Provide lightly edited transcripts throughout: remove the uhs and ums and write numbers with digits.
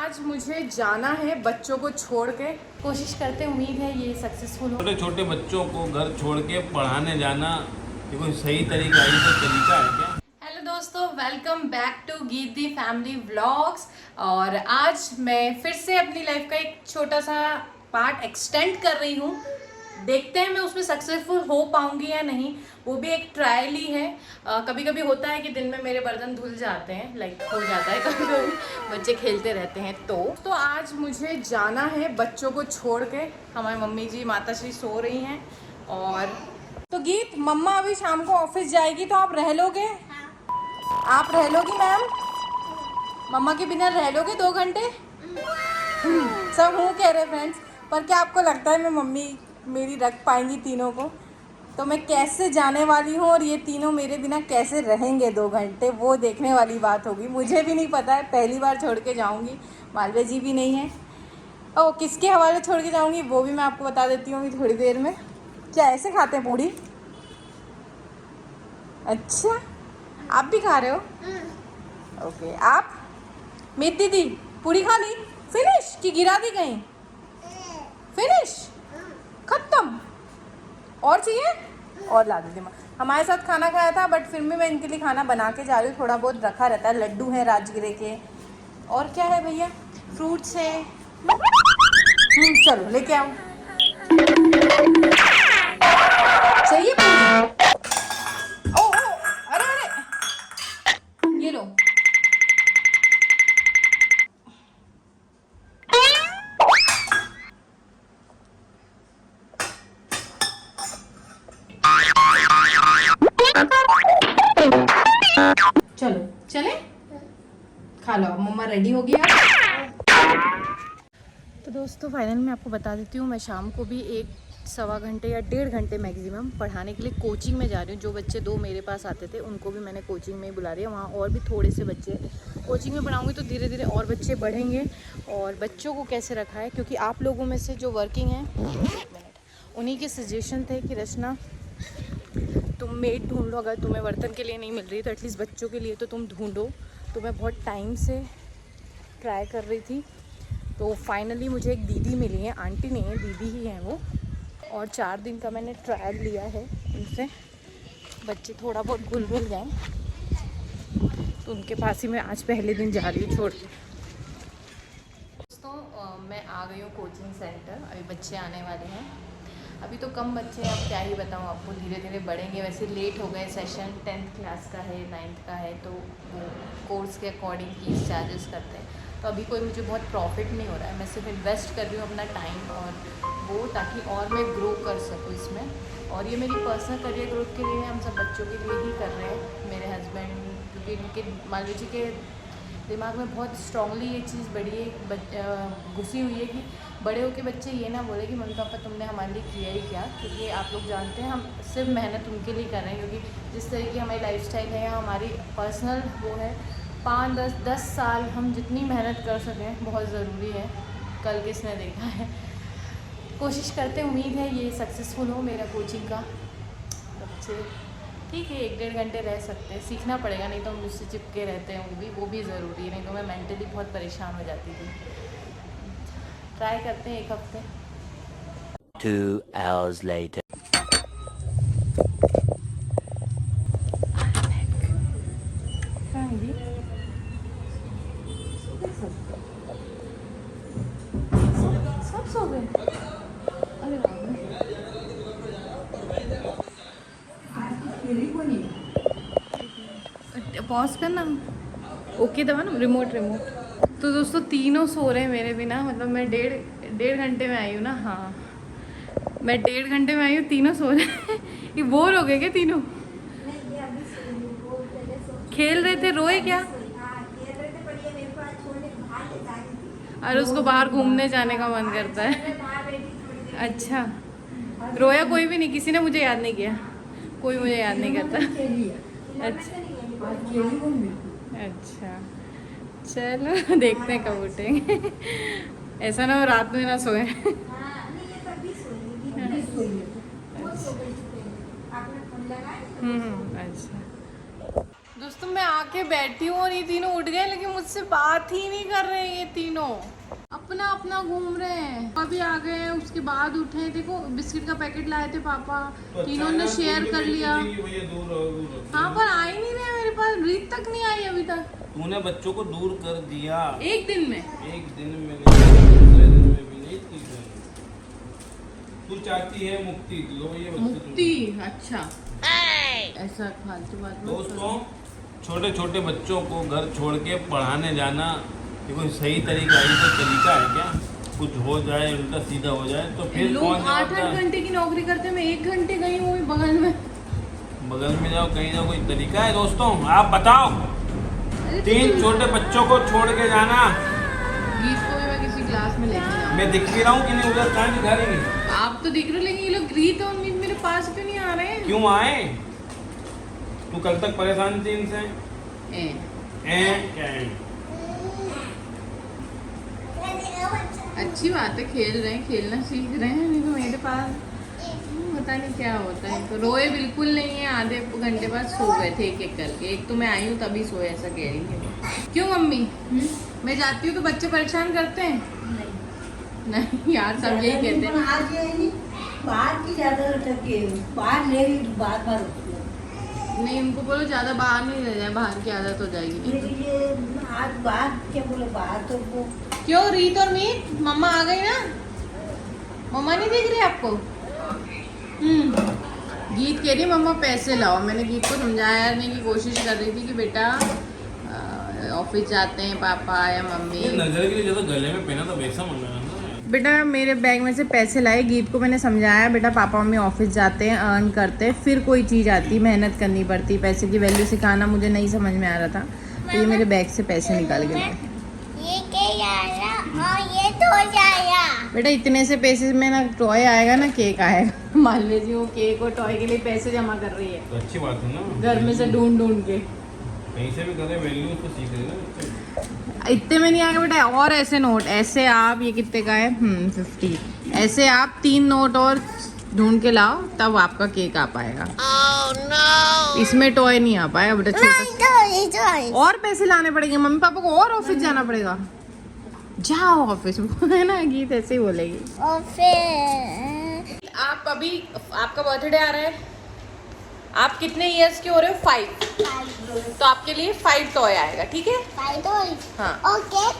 आज मुझे जाना है बच्चों को छोड़ के। कोशिश करते, उम्मीद है ये सक्सेसफुल हो। छोटे छोटे बच्चों को घर छोड़ के पढ़ाने जाना ये कोई सही तरीका है क्या? हेलो दोस्तों, welcome back to Geeti family vlogs. और आज मैं फिर से अपनी लाइफ का एक छोटा सा पार्ट एक्सटेंड कर रही हूँ। देखते हैं मैं उसमें सक्सेसफुल हो पाऊंगी या नहीं, वो भी एक ट्रायल ही है। कभी कभी होता है कि दिन में मेरे बर्तन धुल जाते हैं, लाइक हो जाता है कभी कभी, बच्चे खेलते रहते हैं। तो आज मुझे जाना है बच्चों को छोड़ के। हमारी मम्मी जी माता श्री सो रही हैं। और तो गीत, मम्मा अभी शाम को ऑफिस जाएगी तो आप रह लोगे? आप रह लोगी मैम? मम्मा के बिना रह लोगे 2 घंटे? सब हूँ कह रहे फ्रेंड्स। पर क्या आपको लगता है मैं मम्मी मेरी रख पाएंगी तीनों को? तो मैं कैसे जाने वाली हूँ और ये तीनों मेरे बिना कैसे रहेंगे 2 घंटे, वो देखने वाली बात होगी। मुझे भी नहीं पता है, पहली बार छोड़ के जाऊँगी। मालवे जी भी नहीं है। ओ, किसके हवाले छोड़ के जाऊँगी वो भी मैं आपको बता देती हूँ थोड़ी देर में। क्या ऐसे खाते हैं पूड़ी? अच्छा, आप भी खा रहे हो? ओके। आप मेरी दीदी पूरी खा ली? फिनिश कि गिरा दी कहीं? फिनिश, खत्म। और चाहिए? और ला दीजिए। हमारे साथ खाना खाया था, बट फिर भी मैं इनके लिए खाना बना के जा रही हूँ। थोड़ा बहुत रखा रहता है, लड्डू है राजगिरे के, और क्या है भैया, फ्रूट्स है। चलो लेके आओ। चाहिए पूरी? ओ, अरे अरे, ये लो। चलो चले, खा लो। अब मम्मा रेडी हो गई है। तो दोस्तों फाइनल मैं आपको बता देती हूँ, मैं शाम को भी 1-1.25 घंटे या 1.5 घंटे मैक्सिमम पढ़ाने के लिए कोचिंग में जा रही हूँ। जो बच्चे 2 मेरे पास आते थे उनको भी मैंने कोचिंग में ही बुला रही है। वहाँ और भी थोड़े से बच्चे कोचिंग में पढ़ाऊँगी तो धीरे धीरे और बच्चे बढ़ेंगे। और बच्चों को कैसे रखा है, क्योंकि आप लोगों में से जो वर्किंग हैं, 1 मिनट, उन्हीं के सजेशन थे कि रचना तुम मेड ढूंढ लो। अगर तुम्हें बर्तन के लिए नहीं मिल रही तो एटलीस्ट बच्चों के लिए तो तुम ढूंढो। तो मैं बहुत टाइम से ट्राई कर रही थी। तो फाइनली मुझे एक दीदी मिली है, आंटी नहीं है, दीदी ही है वो। और 4 दिन का मैंने ट्रायल लिया है उनसे। बच्चे थोड़ा बहुत भूल गए तो उनके पास ही मैं आज पहले दिन जा रही हूँ छोड़ के। दोस्तों मैं आ गई हूँ कोचिंग सेंटर। अभी बच्चे आने वाले हैं। अभी तो कम बच्चे हैं, अब क्या ही बताऊँ आपको, धीरे धीरे बढ़ेंगे। वैसे लेट हो गए, सेशन 10th क्लास का है, 9th का है, तो वो कोर्स के अकॉर्डिंग फीस चार्जेस करते हैं। तो अभी कोई मुझे बहुत प्रॉफिट नहीं हो रहा है। मैं सिर्फ इन्वेस्ट कर रही हूँ अपना टाइम और वो, ताकि और मैं ग्रो कर सकूँ इसमें। और ये मेरी पर्सनल करियर ग्रोथ के लिए, हम सब बच्चों के लिए ही कर रहे हैं। मेरे हस्बैंड, क्योंकि इनके मालवी जी के दिमाग में बहुत स्ट्रांगली ये चीज़ घुसी हुई है कि बड़े होकर बच्चे ये ना बोले कि मम्मी पापा तुमने हमारे लिए किया ही क्या। क्योंकि आप लोग जानते हैं हम सिर्फ मेहनत उनके लिए कर रहे हैं, क्योंकि जिस तरीके की हमारी लाइफस्टाइल है या हमारी पर्सनल वो है, 5-10 साल हम जितनी मेहनत कर सकें बहुत ज़रूरी है। कल किसने देखा है। कोशिश करते, उम्मीद है ये सक्सेसफुल हो मेरा कोचिंग का। बच्चे ठीक है 1-1.5 घंटे रह सकते हैं, सीखना पड़ेगा, नहीं तो हम मुझसे चिपके रहते हैं। वो भी ज़रूरी है, नहीं तो मैं मेंटली बहुत परेशान हो जाती थी। ट्राई करते हैं 1 हफ्ते। 2 hours later. सब सो गए? अरे पॉज करना, ओके दबा ना, रिमोट। तो दोस्तों तीनों सो रहे हैं मेरे बिना। मतलब मैं डेढ़ घंटे में आई हूँ ना। हाँ, मैं 1.5 घंटे में आई हूँ, तीनों सो रहे हैं। ये बोर हो गए क्या तीनों? खेल रहे थे, रोए क्या? और उसको बाहर घूमने जाने का मन करता है। अच्छा, रोया कोई भी नहीं? किसी ने मुझे याद नहीं किया? कोई मुझे याद नहीं करता। अच्छा चलो देखते हैं कब उठेंगे। ऐसा ना हो रात में ना सोए। अच्छा दोस्तों मैं आके बैठी हूँ और ये तीनों उठ गए, लेकिन मुझसे बात ही नहीं कर रहे हैं। ये तीनों अपना अपना घूम रहे हैं। अभी आ गए हैं, उसके बाद उठे हैं। देखो बिस्किट का पैकेट लाए थे पापा, तीनों ने शेयर कर लिया। हाँ पर आ ही नहीं रहे मेरे पास, रीत तक नहीं आई अभी तक। तूने बच्चों को दूर कर दिया एक दिन में नहीं, दूसरे दिन में भी नहीं की तू चाहती है मुक्ति। लो ये मुक्ति, अच्छा ऐसा फालतू बात मत दोस्तों, छोटे छोटे बच्चों को घर छोड़ के पढ़ाने जाना ये कोई सही तरीका है? तो तरीका है क्या? कुछ हो जाए, उल्टा सीधा हो जाए तो फिर लोग कौन 8-8 घंटे की नौकरी करते हैं, मैं 1 घंटे गई हूँ बगल में। बगल में जाओ, कहीं जाओ, कोई तरीका है? दोस्तों आप बताओ, 3 छोटे बच्चों को छोड़ के जाना। गीत को भी मैं किसी क्लास में लेके जाऊँ। मैं दिख भी रहा हूँ कि नहीं? उधर कहाँ दिखा रही है? आप तो दिख रहे हो, लेकिन ये लोग गीत और मीत मेरे पास क्यों नहीं आ रहे हैं? क्यों आए? तू कल तक परेशान थी इनसे। अच्छी बात है, खेल रहे हैं, खेलना सीख रहे हैं। नहीं तो मेरे पास पता नहीं क्या होता है। तो रोए बिल्कुल नहीं है, आधे घंटे बाद सो गए थे एक एक करके। एक तो मैं आई हूँ तभी सोए, ऐसा कह रही है। क्यों मम्मी? मैं जाती हूँ तो बच्चे परेशान करते हैं? नहीं यार, सब यही कहते हैं। बाहर की ज्यादा बाहर ले बार बार नहीं, उनको बोलो ज्यादा बाहर नहीं ले जाए, बाहर की आदत हो जाएगी। ये आज बाहर क्या बोले, बाहर तो वो क्यों रीत और मीत मम्मा आ गई ना? मम्मा नहीं दिख रही आपको? गीत कह रही मम्मा पैसे लाओ। मैंने गीत को समझाने की कोशिश कर रही थी कि बेटा ऑफिस जाते हैं पापा या मम्मी। नजर के लिए जो गले में पहना था वैसा मंगाना था। बेटा मेरे बैग में से पैसे लाए। गीत को मैंने समझाया, बेटा पापा मम्मी ऑफिस जाते हैं, अर्न करते हैं, फिर कोई चीज़ आती, मेहनत करनी पड़ती, पैसे की वैल्यू सिखाना मुझे नहीं समझ में आ रहा था। तो ये मेरे बैग से पैसे निकाल के लाए। ये क्या आया और ये तो आया। बेटा इतने से पैसे में ना टॉय आएगा ना केक आएगा। मान लीजिए वो केक और टॉय के लिए पैसे जमा कर रही है तो अच्छी बात है ना, घर में से ढूंढ ढूंढ के। कहीं से भी करे वैल्यू तो सीख रहे ना। इतने में नहीं आएगा बेटा, और ऐसे नोट, ऐसे आप, ये कितने का है? 50। ऐसे आप 3 नोट और ढूंढ के लाओ, तब आपका केक आ पाएगा। इसमें टॉय नहीं आ पाएगा बेटा, छोटा। और पैसे लाने पड़ेंगे, मम्मी पापा को और ऑफिस जाना पड़ेगा। जाओ ऑफिस, है ना? गीत ऐसे ही बोलेगी। और फिर आप अभी, आपका बर्थडे आ रहा है, आप कितने इयर्स के हो रहे हो? 5। तो आपके लिए 5 टॉय आएगा, ठीक है? हाँ। ओके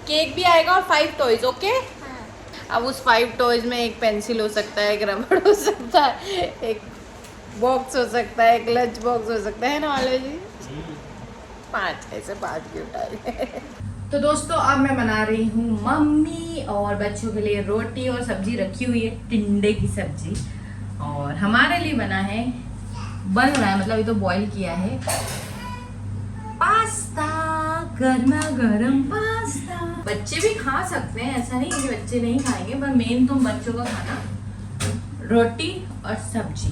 केक भी आएगा और 5 टॉयज, ओके? अब उस 5 टॉयज में एक पेंसिल हो सकता है, एक रबड़ हो सकता है, एक बॉक्स हो सकता है, एक लंच बॉक्स हो सकता है ना वाले जी? 5 ऐसे 5 गिफ्ट आए। तो दोस्तों अब मैं बना रही हूँ मम्मी और बच्चों के लिए रोटी और सब्जी रखी हुई है, टिंडे की सब्जी। और हमारे लिए बन रहा है, मतलब ये तो बॉईल किया है, पास्ता, गर्मा गर्म पास्ता। बच्चे भी खा सकते हैं, ऐसा नहीं कि बच्चे नहीं खाएंगे, पर मेन तो बच्चों का खाना रोटी और सब्जी।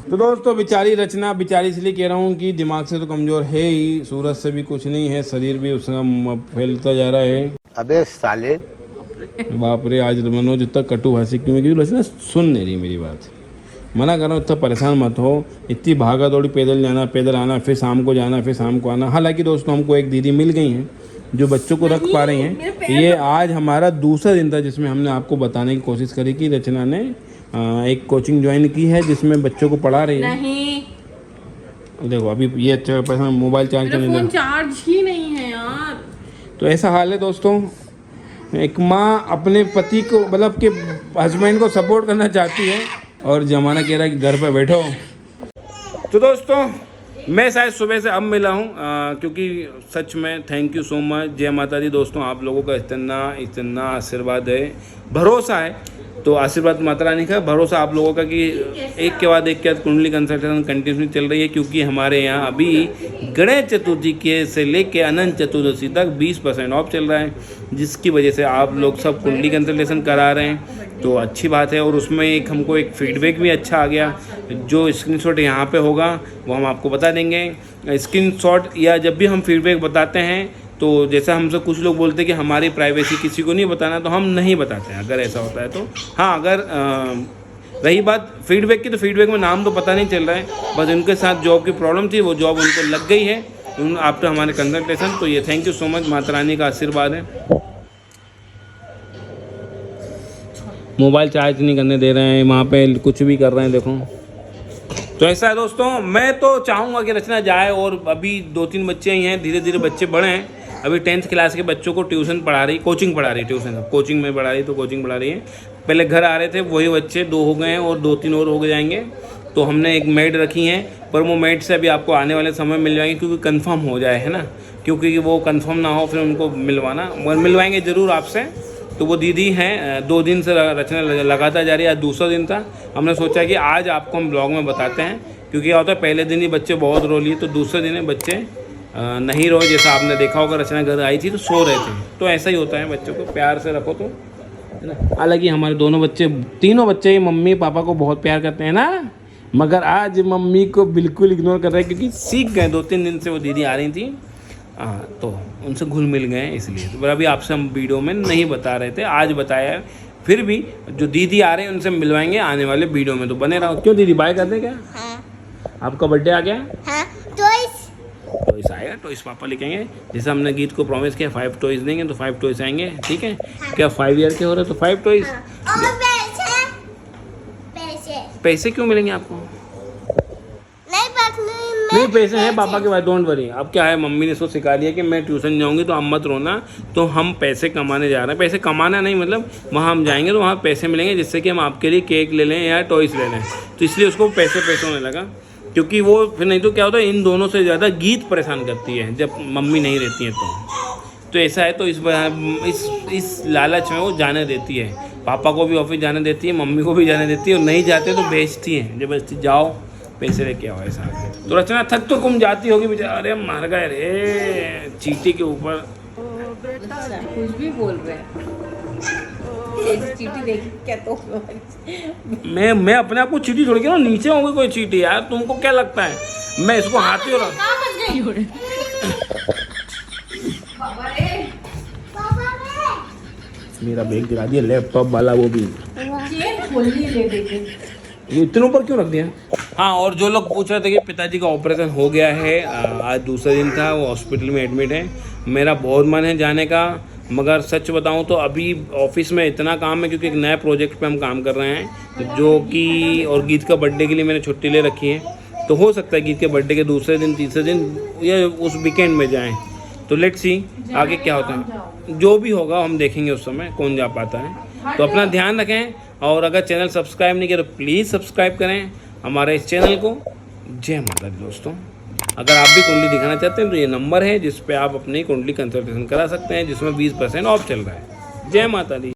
तो दोस्तों बेचारी रचना, बेचारी इसलिए कह रहा हूँ कि दिमाग से तो कमजोर है ही, सूरज से भी कुछ नहीं है, शरीर भी उसका फैलता जा रहा है। अबे साले, बाप रे, आज मनोज इतना कटु भाषी क्यों है? क्योंकि रचना सुन नहीं रही मेरी बात। मना कर रहा हूँ, इतना परेशान मत हो। इतनी भागा दौड़ी, पैदल जाना, पैदल आना, फिर शाम को जाना, फिर शाम को आना। हालांकि दोस्तों हमको एक दीदी मिल गई हैं जो बच्चों को रख पा रही हैं। ये आज हमारा दूसरा दिन था जिसमें हमने आपको बताने की कोशिश करी कि रचना ने एक कोचिंग ज्वाइन की है जिसमें बच्चों को पढ़ा रही है। नहीं देखो अभी ये अच्छा मोबाइल चार्ज करने फोन चार्ज ही नहीं है यार। तो ऐसा हाल है दोस्तों, एक माँ अपने पति को, मतलब कि हस्बैंड को सपोर्ट करना चाहती है और जमाना कह रहा है कि घर पे बैठो। तो दोस्तों मैं शायद सुबह से अब मिला हूँ, क्योंकि सच में थैंक यू सो मच। जय माता दी दोस्तों, आप लोगों का इतना आशीर्वाद है, भरोसा है। तो आशीर्वाद माता रानी का, भरोसा आप लोगों का कि एक के बाद कुंडली कंसल्टेशन कंटिन्यू चल रही है। क्योंकि हमारे यहाँ अभी गणेश चतुर्थी के से लेके अनंत चतुर्दशी तक 20% ऑफ चल रहा है, जिसकी वजह से आप लोग सब कुंडली कंसल्टेशन करा रहे हैं। तो अच्छी बात है। और उसमें हमको एक फीडबैक भी अच्छा आ गया। जो स्क्रीनशॉट यहाँ पे होगा वो हम आपको बता देंगे। स्क्रीनशॉट या जब भी हम फीडबैक बताते हैं तो जैसा हमसे कुछ लोग बोलते हैं कि हमारी प्राइवेसी किसी को नहीं बताना, तो हम नहीं बताते हैं अगर ऐसा होता है तो। हाँ, अगर रही बात फीडबैक की, तो फीडबैक में नाम तो पता नहीं चल रहा है, बस उनके साथ जॉब की प्रॉब्लम थी, वो जॉब उनको लग गई है आफ्टर हमारे कंसल्टेशन। तो ये thank you so much, Mata Rani का आशीर्वाद है। मोबाइल चार्ज नहीं करने दे रहे हैं, वहाँ पे कुछ भी कर रहे हैं, देखो। तो ऐसा है दोस्तों, मैं तो चाहूँगा कि रचना जाए, और अभी 2-3 बच्चे ही हैं, धीरे धीरे बच्चे बढ़े हैं। अभी 10th क्लास के बच्चों को ट्यूशन पढ़ा रही, कोचिंग पढ़ा रही, ट्यूशन कोचिंग में पढ़ा रही, तो कोचिंग पढ़ा रही है। पहले घर आ रहे थे वही बच्चे 2 हो गए हैं, और 2-3 और हो जाएंगे। तो हमने एक मेड रखी हैं, पर वो मेड से अभी आपको आने वाले समय मिल जाएंगे, क्योंकि कंफर्म हो जाए, है ना, क्योंकि वो कंफर्म ना हो फिर उनको मिलवाना, मिलवाएंगे ज़रूर आपसे। तो वो दीदी हैं, 2 दिन से रचना लगातार जा रही है, आज दूसरा दिन था। हमने सोचा कि आज आपको हम ब्लॉग में बताते हैं, क्योंकि क्या होता है पहले दिन ही बच्चे बहुत रो लिए, तो दूसरे दिन बच्चे नहीं रोए। जैसा आपने देखा होगा, रचना घर आई थी तो सो रहे थे, तो ऐसा ही होता है, बच्चों को प्यार से रखो तो, है ना। हालांकि हमारे दोनों बच्चे, तीनों बच्चे मम्मी पापा को बहुत प्यार करते हैं ना, मगर आज मम्मी को बिल्कुल इग्नोर कर रहे हैं, क्योंकि सीख गए 2-3 दिन से वो दीदी आ रही थी, तो उनसे घुल मिल गए इसलिए। तो अभी आपसे हम वीडियो में नहीं बता रहे थे, आज बताया है। फिर भी जो दीदी आ रहे हैं उनसे मिलवाएंगे आने वाले वीडियो में, तो बने रहो। क्यों दीदी, बाय कर दे क्या? हाँ आपका बर्थडे आ गया? हाँ टॉयज आएगा, टॉयज पापा लेकेंगे। जैसे हमने गीत को प्रॉमिस किया 5 टॉयज देंगे, तो 5 टॉयज आएंगे, ठीक है? क्या 5 ईयर के हो रहे, तो 5 टॉयज। और पैसे क्यों मिलेंगे आपको? नहीं पैसे हैं पापा के पास, डोंट वरी। अब क्या है, मम्मी ने इसको सिखा लिया कि मैं ट्यूशन जाऊंगी तो अब मत रोना, तो हम पैसे कमाने जा रहे हैं। पैसे कमाना नहीं मतलब, वहाँ हम जाएंगे तो वहाँ पैसे मिलेंगे, जिससे कि हम आपके लिए केक ले लें या टॉयस ले लें। तो इसलिए उसको पैसे होने लगा, क्योंकि वो फिर नहीं तो क्या होता है, इन दोनों से ज़्यादा गीत परेशान करती है जब मम्मी नहीं रहती है तो ऐसा है। तो इस लालच में वो जाने देती है, पापा को भी ऑफिस जाने देती है, मम्मी को भी जाने देती है, और नहीं जाते तो भेजती है जबरदस्ती, जाओ पैसे लेके आओ, ऐसा। तो रचना थक तो घूम जाती होगी बेचारा। अरे मर गए रे चीटी के ऊपर। कुछ भी बोल रहे हैं, चीटी देख क्या तो मैं अपने आप को चीटी छोड़ के ना, नीचे होंगी कोई चीटी यार, तुमको क्या लगता है मैं इसको हाथी हो रहा? मेरा बैग गिरा दिया, लैपटॉप वाला, वो भी ये इतने ऊपर क्यों रख दिया? हाँ, और जो लोग पूछ रहे थे कि पिताजी का ऑपरेशन हो गया है, आज दूसरा दिन था, वो हॉस्पिटल में एडमिट है। मेरा बहुत मन है जाने का, मगर सच बताऊं तो अभी ऑफिस में इतना काम है, क्योंकि एक नए प्रोजेक्ट पे हम काम कर रहे हैं, जो कि, और गीत का बर्थडे के लिए मैंने छुट्टी ले रखी है। तो हो सकता है गीत के बर्थडे के दूसरे दिन, तीसरे दिन, या उस वीकेंड में जाएँ। तो लेट्स सी आगे क्या होता है, जो भी होगा हम देखेंगे उस समय, कौन जा पाता है। तो अपना ध्यान रखें, और अगर चैनल सब्सक्राइब नहीं किया तो प्लीज़ सब्सक्राइब करें हमारे इस चैनल को। जय माता दी दोस्तों। अगर आप भी कुंडली दिखाना चाहते हैं तो ये नंबर है जिस पे आप अपनी कुंडली कंसल्टेशन करा सकते हैं, जिसमें 20% ऑफ चल रहा है। जय माता दी।